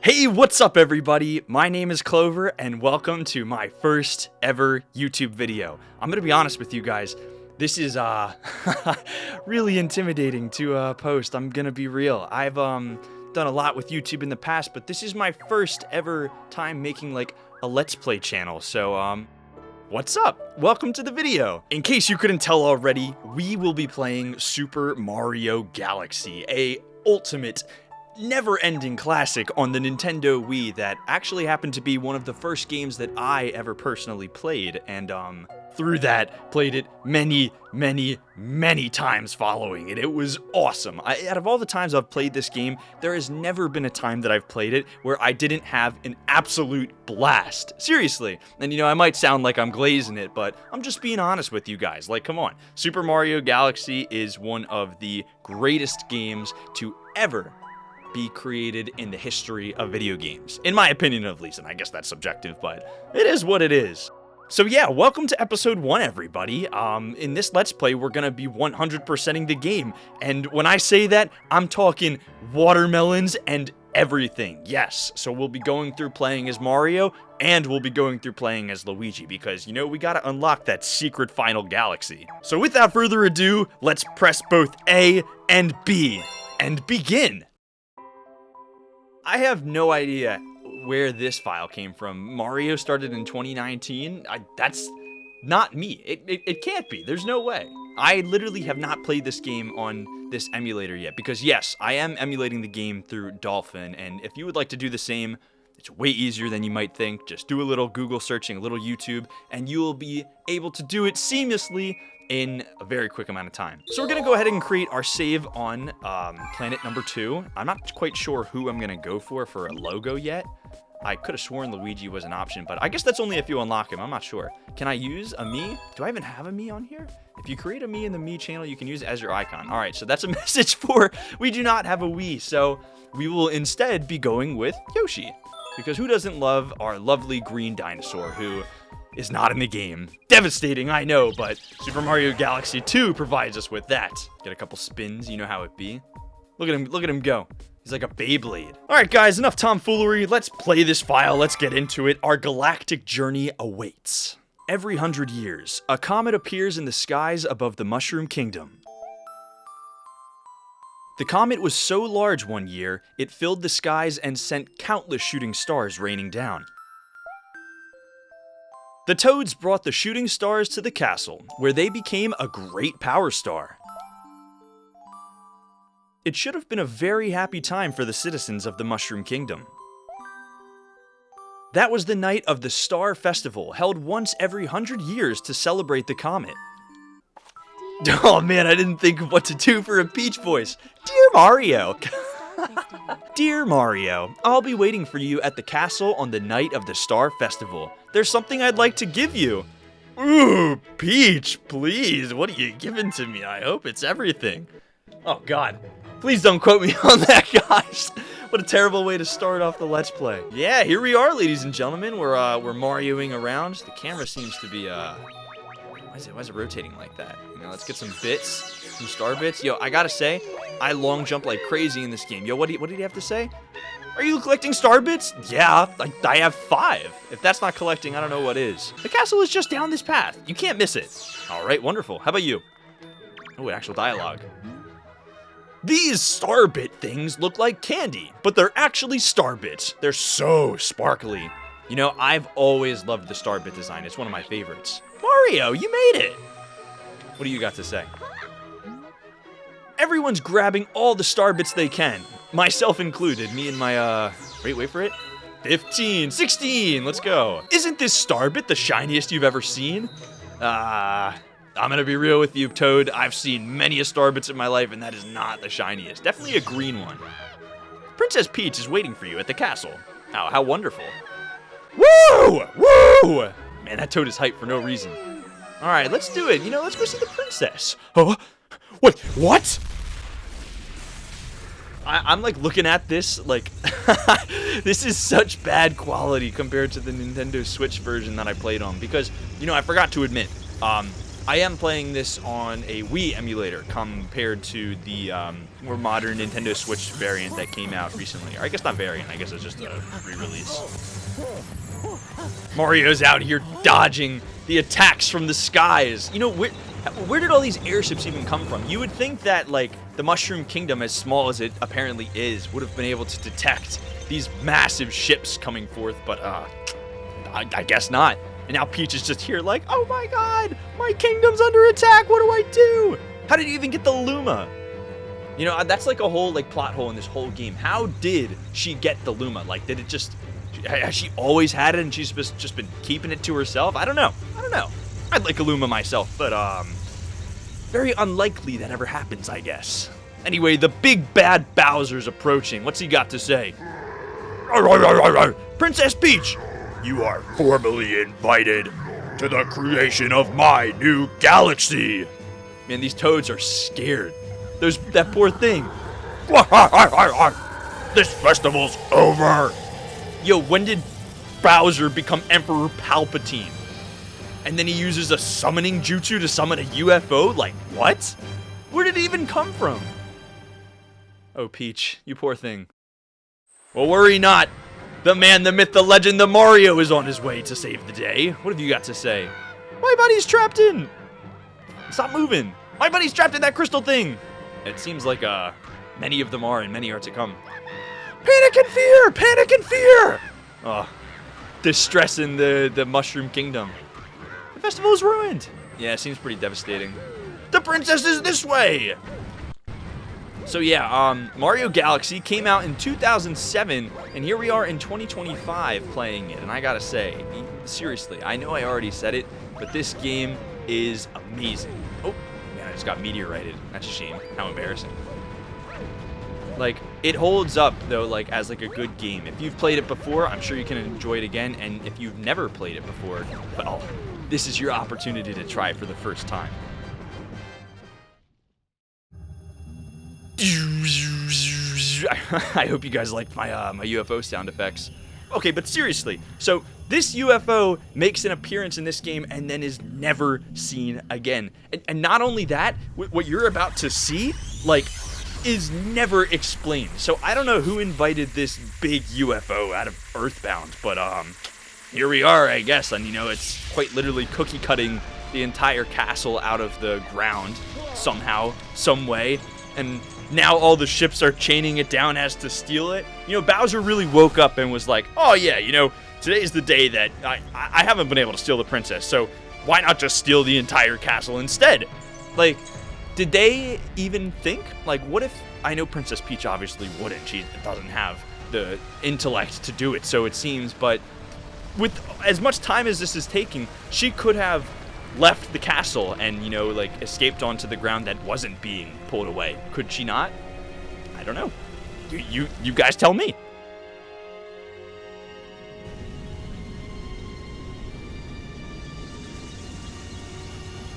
Hey, what's up everybody? My name is Clover and welcome to my first ever YouTube video. I'm gonna be honest with you guys, this is really intimidating to post. I'm gonna be real. I've done a lot with YouTube in the past, but this is my first ever time making like a Let's Play channel. So what's up? Welcome to the video. In case you couldn't tell already, we will be playing Super Mario Galaxy, a ultimate never-ending classic on the Nintendo Wii that actually happened to be one of the first games that I ever personally played, and through that, played it many times following it. It was awesome. Out of all the times I've played this game, there has never been a time that I've played it where I didn't have an absolute blast. Seriously. And you know, I might sound like I'm glazing it, but I'm just being honest with you guys. Like, come on. Super Mario Galaxy is one of the greatest games to ever be created in the history of video games. In my opinion, at least, and I guess that's subjective, but it is what it is. So yeah, welcome to episode 1, everybody. In this Let's Play, we're gonna be 100%ing the game. And when I say that, I'm talking watermelons and everything. Yes, so we'll be going through playing as Mario, and we'll be going through playing as Luigi, because, you know, we gotta unlock that secret final galaxy. So without further ado, let's press both A and B, and begin. I have no idea where this file came from. Mario started in 2019. That's not me. It can't be. There's no way. I literally have not played this game on this emulator yet, because yes, I am emulating the game through Dolphin, and if you would like to do the same, it's way easier than you might think. Just do a little Google searching, a little YouTube, and you will be able to do it seamlessly in a very quick amount of time. So we're gonna go ahead and create our save on planet number 2. I'm not quite sure who I'm gonna go for a logo yet. I could have sworn Luigi was an option, but I guess that's only if you unlock him. I'm not sure. Can I use a Mii? Do I even have a Mii on here? If you create a Mii in the Mii channel, you can use it as your icon. All right, so that's a message for we do not have a Wii, so we will instead be going with Yoshi, because who doesn't love our lovely green dinosaur who is not in the game? Devastating, I know, but Super Mario Galaxy 2 provides us with that. Get a couple spins, you know how it be. Look at him go. He's like a Beyblade. All right, guys, enough tomfoolery. Let's play this file. Let's get into it. Our galactic journey awaits. Every 100 years, a comet appears in the skies above the Mushroom Kingdom. The comet was so large one year, it filled the skies and sent countless shooting stars raining down. The Toads brought the shooting stars to the castle, where they became a great power star. It should have been a very happy time for the citizens of the Mushroom Kingdom. That was the night of the Star Festival, held once every 100 years to celebrate the comet. Oh man, I didn't think of what to do for a Peach voice. Dear Mario! Dear Mario, I'll be waiting for you at the castle on the night of the Star Festival. There's something I'd like to give you. Ooh, Peach, please, what are you giving to me? I hope it's everything. Oh god. Please don't quote me on that, guys. What a terrible way to start off the Let's Play. Yeah, here we are, ladies and gentlemen. We're Marioing around. The camera seems to be, why is it rotating like that? You know, let's get some bits, some star bits. Yo, I gotta say, I long jump like crazy in this game. Yo, what did he have to say? Are you collecting star bits? Yeah, I have 5. If that's not collecting, I don't know what is. The castle is just down this path. You can't miss it. All right, wonderful. How about you? Oh, actual dialogue. These Starbit things look like candy, but they're actually Starbits. They're so sparkly. You know, I've always loved the Starbit design. It's one of my favorites. Mario, you made it! What do you got to say? Everyone's grabbing all the Starbits they can. Myself included. Me and my, wait for it. 15, 16, let's go. Isn't this Starbit the shiniest you've ever seen? I'm gonna be real with you, Toad. I've seen many a Starbits in my life, and that is not the shiniest. Definitely a green one. Princess Peach is waiting for you at the castle. Oh, how wonderful. Woo! Woo! Man, that Toad is hyped for no reason. All right, let's do it. You know, let's go see the princess. Oh, wait, what? I'm like looking at this, like, this is such bad quality compared to the Nintendo Switch version that I played on, because, you know, I forgot to admit, I am playing this on a Wii emulator compared to the more modern Nintendo Switch variant that came out recently. Or I guess not variant, I guess it's just a re-release. Mario's out here dodging the attacks from the skies. You know, where did all these airships even come from? You would think that, like, the Mushroom Kingdom, as small as it apparently is, would have been able to detect these massive ships coming forth, but I guess not. And now Peach is just here like, oh my god, my kingdom's under attack, what do I do? How did you even get the Luma? You know, that's like a whole like plot hole in this whole game. How did she get the Luma? Like, did it just, has she always had it and she's just been keeping it to herself? I don't know. I'd like a Luma myself, but very unlikely that ever happens, I guess. Anyway, the big bad Bowser's approaching. What's he got to say? Princess Peach, you are formally invited to the creation of my new galaxy. Man, these toads are scared. There's that poor thing. This festival's over. Yo, when did Bowser become Emperor Palpatine? And then he uses a summoning jutsu to summon a UFO? Like, what? Where did it even come from? Oh, Peach, you poor thing. Well, worry not. The man, the myth, the legend, the Mario is on his way to save the day. What have you got to say? My buddy's trapped in. Stop moving. My buddy's trapped in that crystal thing. It seems like many of them are and many are to come. Panic and fear! Panic and fear! Oh, distress in the Mushroom Kingdom. The festival is ruined. Yeah, it seems pretty devastating. The princess is this way! So yeah, Mario Galaxy came out in 2007, and here we are in 2025 playing it. And I gotta say, seriously, I know I already said it, but this game is amazing. Oh, man, I just got meteorited. That's a shame. How embarrassing. Like, it holds up, though, like, as, like, a good game. If you've played it before, I'm sure you can enjoy it again. And if you've never played it before, well, this is your opportunity to try for the first time. I hope you guys liked my my UFO sound effects. Okay, but seriously, so this UFO makes an appearance in this game and then is never seen again. And not only that, what you're about to see, like, is never explained. So I don't know who invited this big UFO out of Earthbound, but here we are, I guess. And you know, it's quite literally cookie cutting the entire castle out of the ground somehow, some way. And now all the ships are chaining it down as to steal it. You know, Bowser really woke up and was like, oh yeah, you know, today's the day that I haven't been able to steal the princess, so why not just steal the entire castle instead? Like, did they even think? Like, what if, I know Princess Peach obviously wouldn't, she doesn't have the intellect to do it, so it seems, but with as much time as this is taking, she could have left the castle and, you know, like, escaped onto the ground that wasn't being pulled away. Could she not? I don't know. You guys tell me.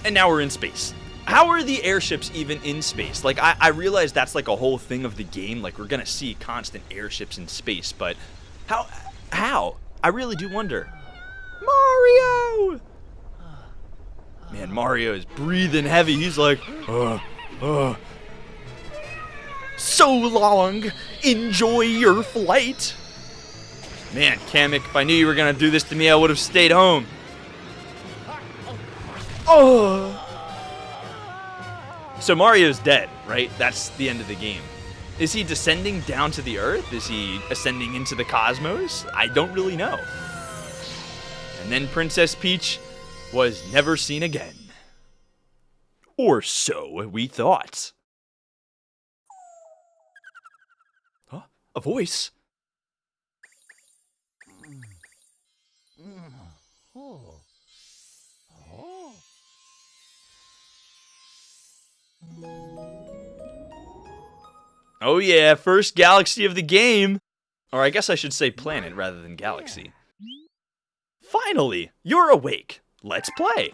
And now we're in space. How are the airships even in space? Like, I realize that's like a whole thing of the game. Like, we're gonna see constant airships in space, but how? I really do wonder. Mario! Man, Mario is breathing heavy. He's like, so long. Enjoy your flight. Man, Kamek, if I knew you were gonna do this to me, I would have stayed home. Oh. So Mario's dead, right? That's the end of the game. Is he descending down to the Earth? Is he ascending into the cosmos? I don't really know. And then Princess Peach was never seen again. Or so we thought. Huh? A voice? Oh yeah, first galaxy of the game. Or I guess I should say planet rather than galaxy. Finally, you're awake. Let's play.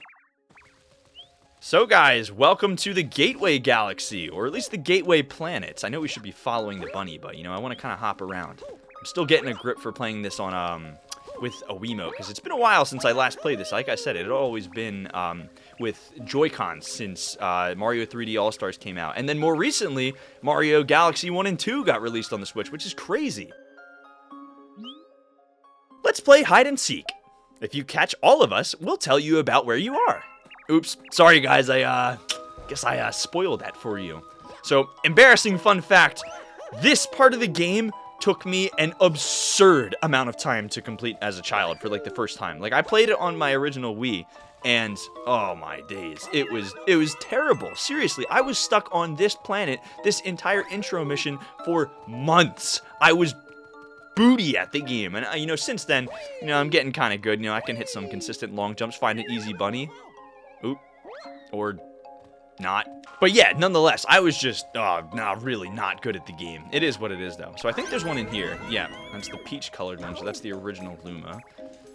So guys, welcome to the Gateway Galaxy, or at least the Gateway Planets. I know we should be following the bunny, but you know, I want to kind of hop around. I'm still getting a grip for playing this on with a Wiimote, because it's been a while since I last played this. Like I said, it had always been with Joy-Cons since Mario 3D All-Stars came out. And then more recently, Mario Galaxy 1 and 2 got released on the Switch, which is crazy. Let's play hide and seek. If you catch all of us, we'll tell you about where you are. Oops, sorry guys, I guess I spoiled that for you. So, embarrassing fun fact, this part of the game took me an absurd amount of time to complete as a child for like the first time. Like, I played it on my original Wii, and oh my days, it was terrible. Seriously, I was stuck on this planet, this entire intro mission for months. I was booty at the game, and you know, since then, you know, I'm getting kind of good. You know, I can hit some consistent long jumps, find an easy bunny. Oop, or not. But yeah, nonetheless, I was just, really not good at the game. It is what it is, though. So I think there's one in here. Yeah, that's the peach-colored one, so that's the original Luma.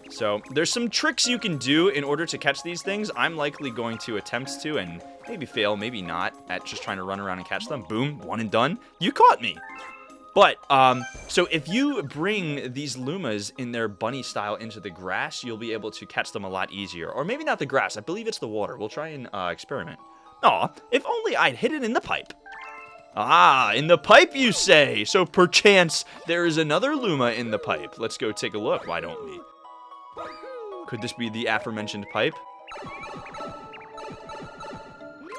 So there's some tricks you can do in order to catch these things. I'm likely going to attempt to, and maybe fail, maybe not, at just trying to run around and catch them. Boom, one and done. You caught me. But, so if you bring these Lumas in their bunny style into the grass, you'll be able to catch them a lot easier. Or maybe not the grass, I believe it's the water. We'll try and experiment. Aw, if only I'd hid it in the pipe. Ah, in the pipe you say! So perchance there is another Luma in the pipe. Let's go take a look, why don't we? Could this be the aforementioned pipe?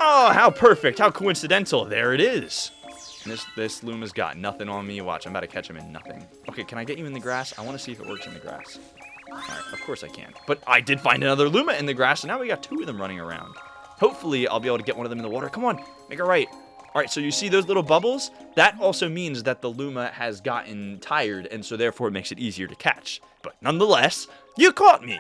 Oh, how perfect, how coincidental, there it is. This Luma's got nothing on me. Watch, I'm about to catch him in nothing. Okay, can I get you in the grass? I want to see if it works in the grass. Alright, of course I can. But I did find another Luma in the grass, and now we got two of them running around. Hopefully, I'll be able to get one of them in the water. Come on, make it right. Alright, so you see those little bubbles? That also means that the Luma has gotten tired, and so therefore it makes it easier to catch. But nonetheless, you caught me!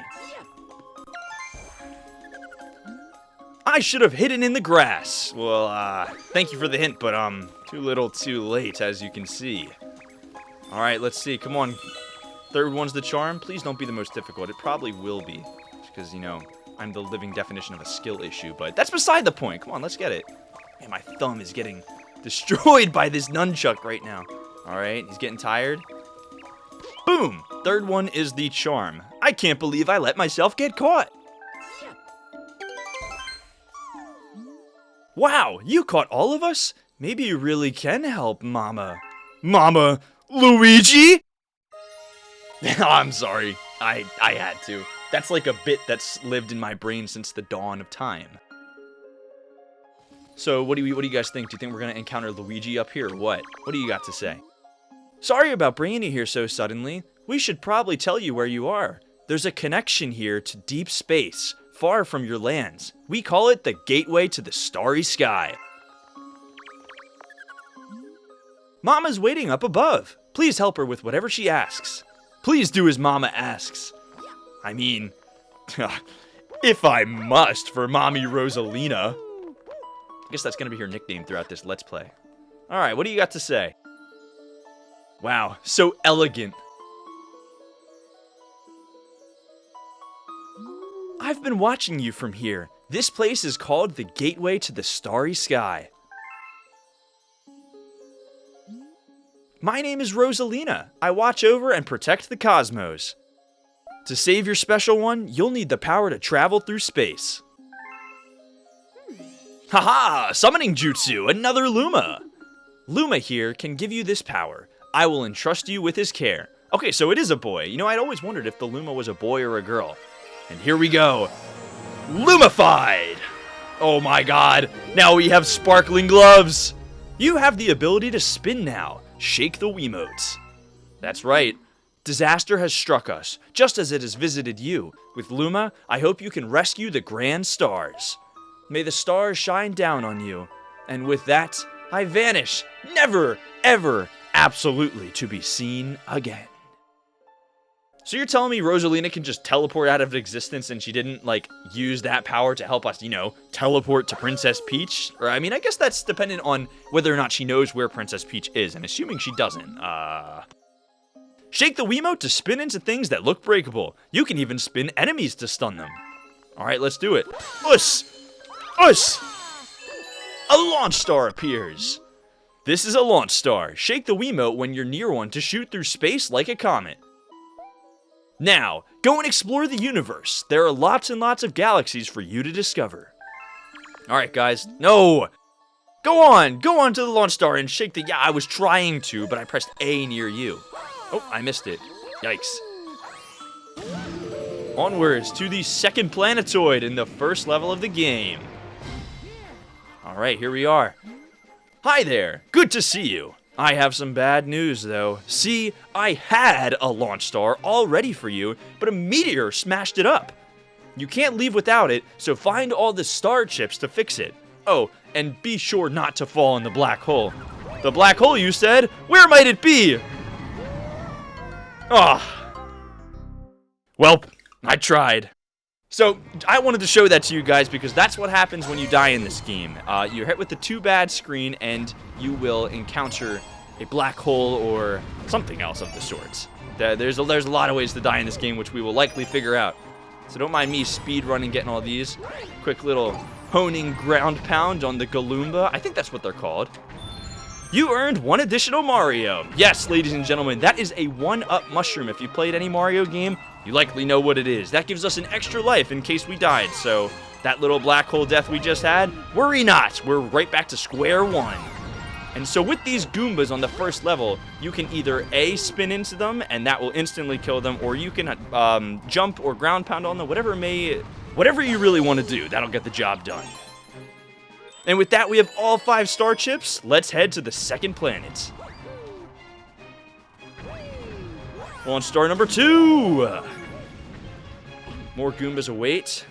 I should have hidden in the grass. Well, thank you for the hint, but, too little too late, as you can see. Alright, let's see. Come on. Third one's the charm. Please don't be the most difficult. It probably will be. Because, you know, I'm the living definition of a skill issue, but that's beside the point. Come on, let's get it. Man, my thumb is getting destroyed by this nunchuck right now. Alright, he's getting tired. Boom! Third one is the charm. I can't believe I let myself get caught. Wow, you caught all of us? Maybe you really can help, Mama. Mama, Luigi? I'm sorry. I had to. That's like a bit that's lived in my brain since the dawn of time. So, what do you guys think? Do you think we're going to encounter Luigi up here or what? What do you got to say? Sorry about bringing you here so suddenly. We should probably tell you where you are. There's a connection here to deep space, far from your lands. We call it the gateway to the starry sky. Mama's waiting up above. Please help her with whatever she asks. Please do as Mama asks. I mean, if I must for Mommy Rosalina. I guess that's going to be her nickname throughout this Let's Play. Alright, what do you got to say? Wow, so elegant. I've been watching you from here. This place is called the Gateway to the Starry Sky. My name is Rosalina. I watch over and protect the cosmos. To save your special one, you'll need the power to travel through space. Haha! Summoning Jutsu! Another Luma! Luma here can give you this power. I will entrust you with his care. Okay, so it is a boy. You know, I'd always wondered if the Luma was a boy or a girl. And here we go. Lumified! Oh my god, now we have sparkling gloves! You have the ability to spin now. Shake the Wiimotes. That's right. Disaster has struck us, just as it has visited you. With Luma, I hope you can rescue the grand stars. May the stars shine down on you. And with that, I vanish, never, ever, absolutely to be seen again. So you're telling me Rosalina can just teleport out of existence and she didn't, like, use that power to help us, you know, teleport to Princess Peach? Or, I mean, I guess that's dependent on whether or not she knows where Princess Peach is, and assuming she doesn't, Shake the Wiimote to spin into things that look breakable. You can even spin enemies to stun them. Alright, let's do it. Us! Us! A launch star appears. This is a launch star. Shake the Wiimote when you're near one to shoot through space like a comet. Now, go and explore the universe. There are lots and lots of galaxies for you to discover. Alright, guys. No! Go on to the launch star and shake the... Yeah, I was trying to, but I pressed A near you. Oh, I missed it. Yikes. Onwards to the second planetoid in the first level of the game. Alright, here we are. Hi there. Good to see you. I have some bad news, though. See, I had a launch star all ready for you, but a meteor smashed it up. You can't leave without it, so find all the star chips to fix it. Oh, and be sure not to fall in the black hole. The black hole, you said? Where might it be? Ah. Well, I tried. So, I wanted to show that to you guys because that's what happens when you die in this game. You're hit with the too bad screen and you will encounter a black hole or something else of the sorts. There's a lot of ways to die in this game, which we will likely figure out. So don't mind me speed running, getting all these. Quick little honing ground pound on the Galumba. I think that's what they're called. You earned one additional Mario. Yes, ladies and gentlemen, that is a 1-up mushroom. If you played any Mario game, you likely know what it is. That gives us an extra life in case we died. So that little black hole death we just had, worry not. We're right back to square one. And so with these Goombas on the first level, you can either A, spin into them, and that will instantly kill them, or you can jump or ground pound on them, whatever you really want to do. That'll get the job done. And with that, we have all 5 star chips. Let's head to the second planet. Launch star number 2. More Goombas await.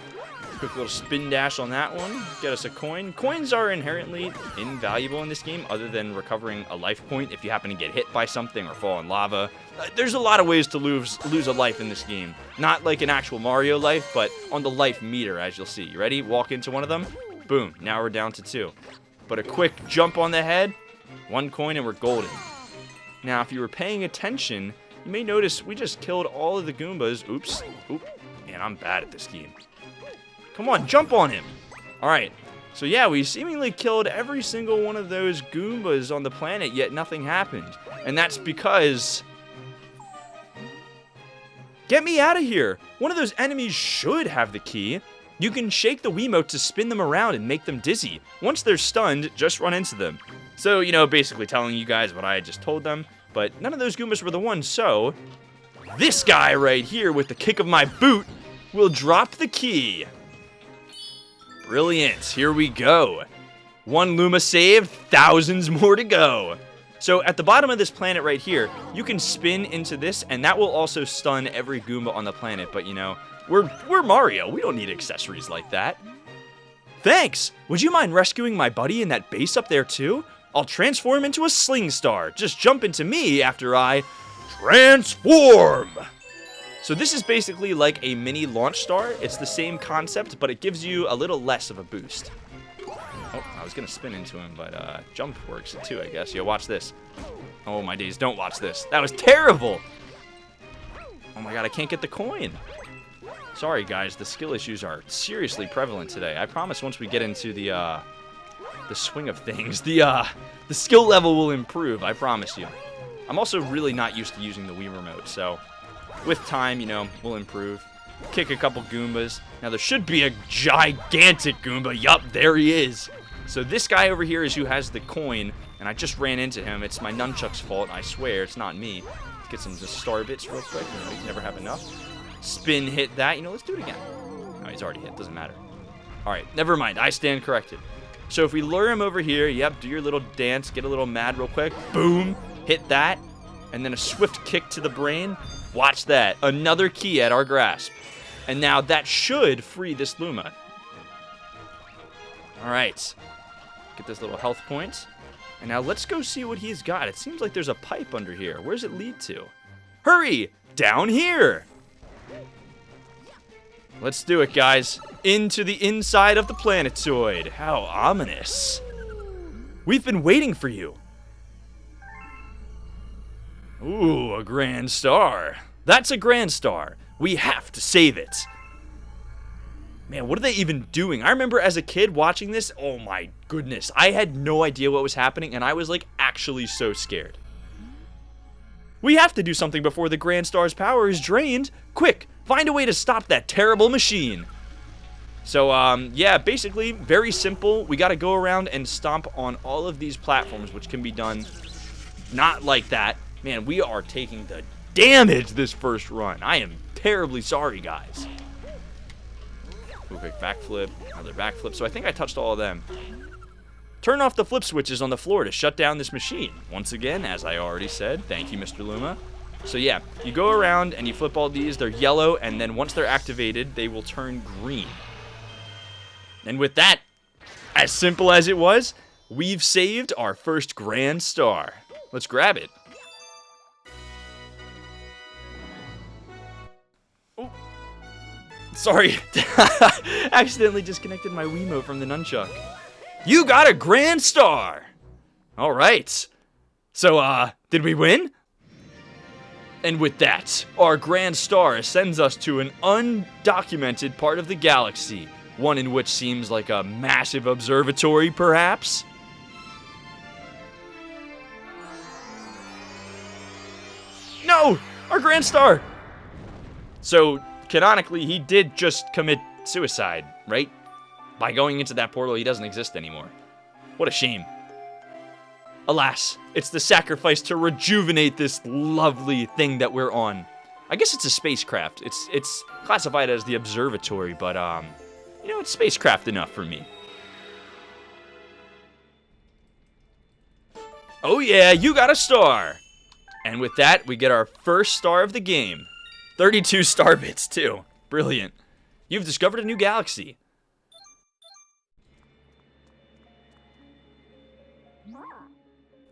Quick little spin dash on that one. Get us a coin. Coins are inherently invaluable in this game, other than recovering a life point if you happen to get hit by something or fall in lava. There's a lot of ways to lose a life in this game. Not like an actual Mario life, but on the life meter, as you'll see. You ready? Walk into one of them. Boom, now we're down to 2. But a quick jump on the head, 1 coin and we're golden. Now, if you were paying attention, you may notice we just killed all of the Goombas. Oops. Oop. Man, I'm bad at this game. Come on, jump on him. Alright, so yeah, we seemingly killed every single one of those Goombas on the planet, yet nothing happened. And that's because... Get me out of here! One of those enemies should have the key. You can shake the Wiimote to spin them around and make them dizzy. Once they're stunned, just run into them. So, you know, basically telling you guys what I had just told them. But none of those Goombas were the ones, so... This guy right here with the kick of my boot will drop the key. Brilliant. Here we go. 1 Luma saved, thousands more to go. So at the bottom of this planet right here, you can spin into this, and that will also stun every Goomba on the planet. But, you know... We're Mario. We don't need accessories like that. Thanks! Would you mind rescuing my buddy in that base up there too? I'll transform into a sling star. Just jump into me after I transform! So this is basically like a mini launch star. It's the same concept, but it gives you a little less of a boost. Oh, I was gonna spin into him, but jump works too, I guess. Yo, watch this. Oh my days, don't watch this. That was terrible! Oh my god, I can't get the coin. Sorry guys, the skill issues are seriously prevalent today. I promise once we get into the swing of things, the skill level will improve, I promise you. I'm also really not used to using the Wii Remote, so with time, you know, we'll improve. Kick a couple Goombas. Now there should be a gigantic Goomba. Yup, there he is. So this guy over here is who has the coin, and I just ran into him. It's my nunchuck's fault, I swear, it's not me. Let's get some just star bits real quick. You know, you never have enough. Spin hit that. You know, let's do it again. No, he's already hit. Doesn't matter. Alright, never mind. I stand corrected. So if we lure him over here, yep, do your little dance, get a little mad real quick. Boom. Hit that. And then a swift kick to the brain. Watch that. Another key at our grasp. And now that should free this Luma. Alright. Get this little health point. And now let's go see what he's got. It seems like there's a pipe under here. Where does it lead to? Hurry! Down here! Let's do it, guys. Into the inside of the planetoid. How ominous. We've been waiting for you. Ooh, a grand star. That's a grand star. We have to save it. Man, what are they even doing? I remember as a kid watching this. Oh my goodness. I had no idea what was happening, and I was like actually so scared. We have to do something before the Grand Star's power is drained. Quick, find a way to stop that terrible machine. So, yeah, basically, very simple. We got to go around and stomp on all of these platforms, which can be done not like that. Man, we are taking the damage this first run. I am terribly sorry, guys. Ooh, quick backflip, another backflip. So I think I touched all of them. Turn off the flip switches on the floor to shut down this machine. Once again, as I already said, thank you, Mr. Luma. So yeah, you go around and you flip all these. They're yellow, and then once they're activated, they will turn green. And with that, as simple as it was, we've saved our first Grand Star. Let's grab it. Oh, sorry. Accidentally disconnected my Wiimote from the nunchuck. You got a Grand Star! Alright. So, did we win? And with that, our Grand Star sends us to an undocumented part of the galaxy. One in which seems like a massive observatory, perhaps? No! Our Grand Star! So, canonically, he did just commit suicide, right? By going into that portal, he doesn't exist anymore. What a shame. Alas, it's the sacrifice to rejuvenate this lovely thing that we're on. I guess it's a spacecraft. It's classified as the observatory, but, you know, it's spacecraft enough for me. Oh yeah, you got a star! And with that, we get our first star of the game. 32 star bits, too. Brilliant. You've discovered a new galaxy.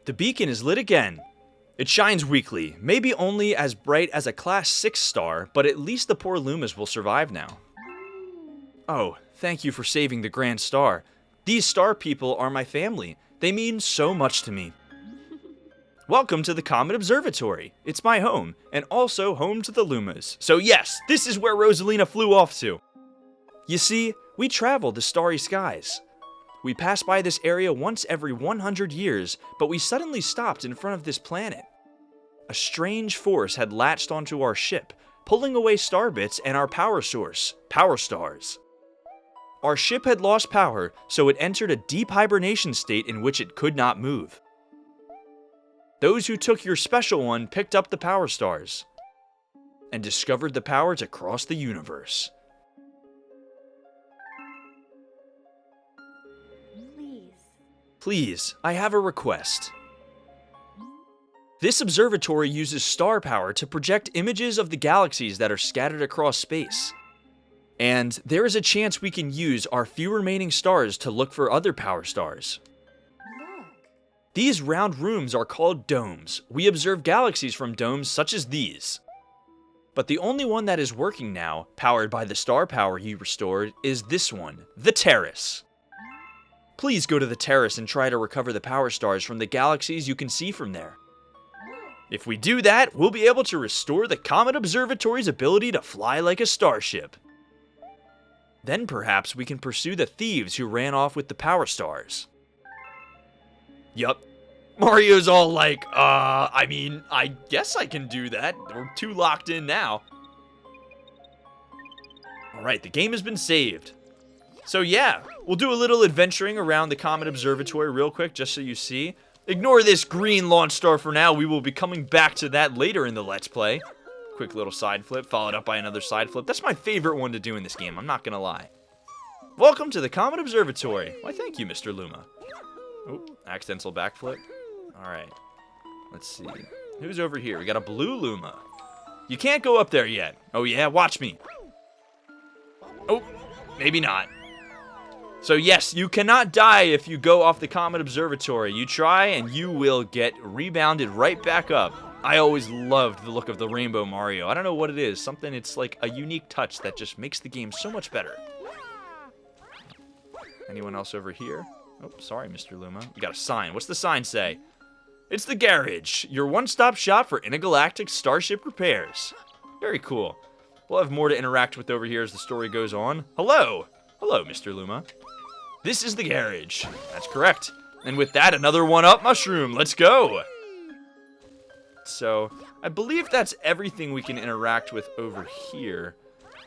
The beacon is lit again. It shines weakly, maybe only as bright as a Class 6 star, but at least the poor Lumas will survive now. Oh, thank you for saving the Grand Star. These star people are my family. They mean so much to me. Welcome to the Comet Observatory. It's my home, and also home to the Lumas. So yes, this is where Rosalina flew off to. You see, we travel the starry skies. We pass by this area once every 100 years, but we suddenly stopped in front of this planet. A strange force had latched onto our ship, pulling away star bits and our power source, power stars. Our ship had lost power, so it entered a deep hibernation state in which it could not move. Those who took your special one picked up the power stars and discovered the power to cross the universe. Please, I have a request. This observatory uses star power to project images of the galaxies that are scattered across space. And there is a chance we can use our few remaining stars to look for other power stars. These round rooms are called domes. We observe galaxies from domes such as these. But the only one that is working now, powered by the star power you restored, is this one, the Terrace. Please go to the Terrace and try to recover the power stars from the galaxies you can see from there. If we do that, we'll be able to restore the Comet Observatory's ability to fly like a starship. Then perhaps we can pursue the thieves who ran off with the power stars. Yup. Mario's all like, I mean, I guess I can do that. We're too locked in now. Alright, the game has been saved. So yeah, we'll do a little adventuring around the Comet Observatory real quick, just so you see. Ignore this green launch star for now. We will be coming back to that later in the Let's Play. Quick little side flip, followed up by another side flip. That's my favorite one to do in this game, I'm not gonna lie. Welcome to the Comet Observatory. Why, thank you, Mr. Luma. Oh, accidental backflip. Alright. Let's see. Who's over here? We got a blue Luma. You can't go up there yet. Oh yeah, watch me. Oh, maybe not. So yes, you cannot die if you go off the Comet Observatory. You try and you will get rebounded right back up. I always loved the look of the Rainbow Mario. I don't know what it is. Something, it's like a unique touch that just makes the game so much better. Anyone else over here? Oh, sorry, Mr. Luma. We got a sign. What's the sign say? It's the Garage, your one-stop shop for intergalactic starship repairs. Very cool. We'll have more to interact with over here as the story goes on. Hello! Hello, Mr. Luma. This is the Garage. That's correct. And with that, another one-up mushroom. Let's go! So, I believe that's everything we can interact with over here.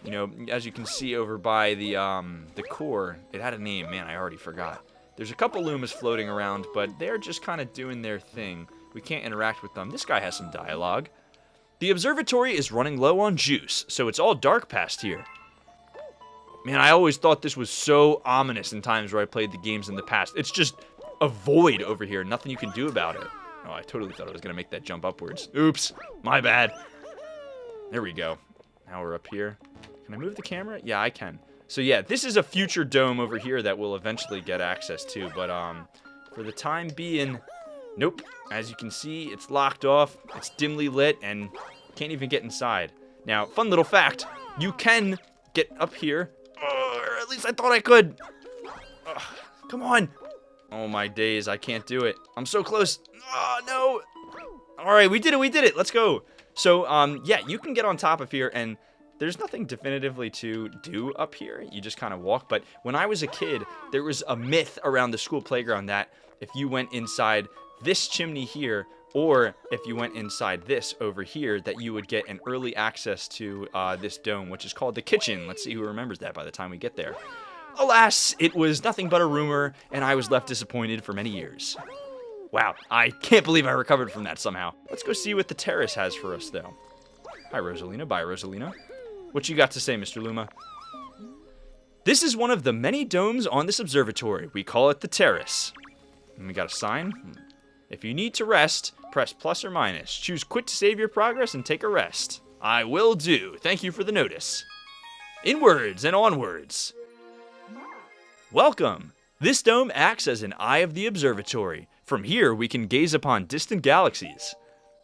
You know, as you can see over by the core, it had a name. Man, I already forgot. There's a couple Lumas floating around, but they're just kind of doing their thing. We can't interact with them. This guy has some dialogue. The observatory is running low on juice, so it's all dark past here. Man, I always thought this was so ominous in times where I played the games in the past. It's just a void over here. Nothing you can do about it. Oh, I totally thought I was going to make that jump upwards. Oops. My bad. There we go. Now we're up here. Can I move the camera? Yeah, I can. So yeah, this is a future dome over here that we'll eventually get access to. But for the time being, nope. As you can see, it's locked off. It's dimly lit and can't even get inside. Now, fun little fact. You can get up here. Or at least I thought I could. Come on. Oh my days, I can't do it. I'm so close. Oh, no. All right, we did it. Let's go. So, yeah, you can get on top of here, and there's nothing definitively to do up here. You just kind of walk. But when I was a kid, there was a myth around the school playground that if you went inside this chimney here, or if you went inside this over here, that you would get an early access to this dome, which is called the kitchen. Let's see who remembers that by the time we get there. Alas, it was nothing but a rumor, and I was left disappointed for many years. Wow, I can't believe I recovered from that somehow. Let's go see what the terrace has for us, though. Hi, Rosalina. Bye, Rosalina. What you got to say, Mr. Luma? This is one of the many domes on this observatory. We call it the terrace. And we got a sign. If you need to rest, press plus or minus. Choose quit to save your progress and take a rest. I will do. Thank you for the notice. Inwards and onwards. Welcome. This dome acts as an eye of the observatory. From here, we can gaze upon distant galaxies.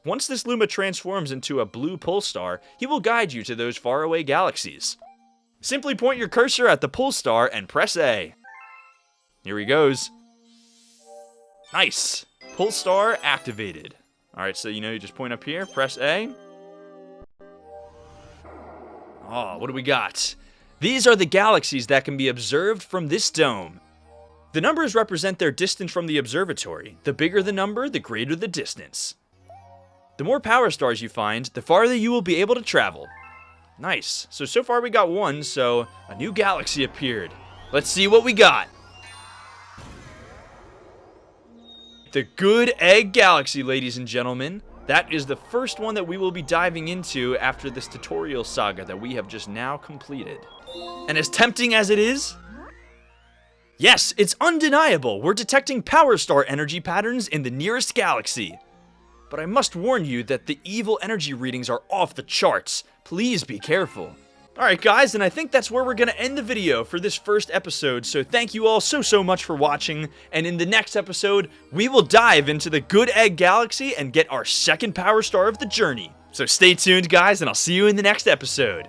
Once this Luma transforms into a blue pole star, he will guide you to those faraway galaxies. Simply point your cursor at the pole star and press A. Here he goes. Nice. Pole star activated. Alright, so you just point up here, press A. Oh, what do we got? These are the galaxies that can be observed from this dome. The numbers represent their distance from the observatory. The bigger the number, the greater the distance. The more power stars you find, the farther you will be able to travel. Nice. So far we got one, so a new galaxy appeared. Let's see what we got. The Good Egg Galaxy, ladies and gentlemen. That is the first one that we will be diving into after this tutorial saga that we have just now completed. And as tempting as it is, yes, it's undeniable. We're detecting power star energy patterns in the nearest galaxy. But I must warn you that the evil energy readings are off the charts. Please be careful. Alright guys, and I think that's where we're going to end the video for this first episode, so thank you all so much for watching, and in the next episode, we will dive into the Good Egg Galaxy and get our second power star of the journey. So stay tuned guys, and I'll see you in the next episode.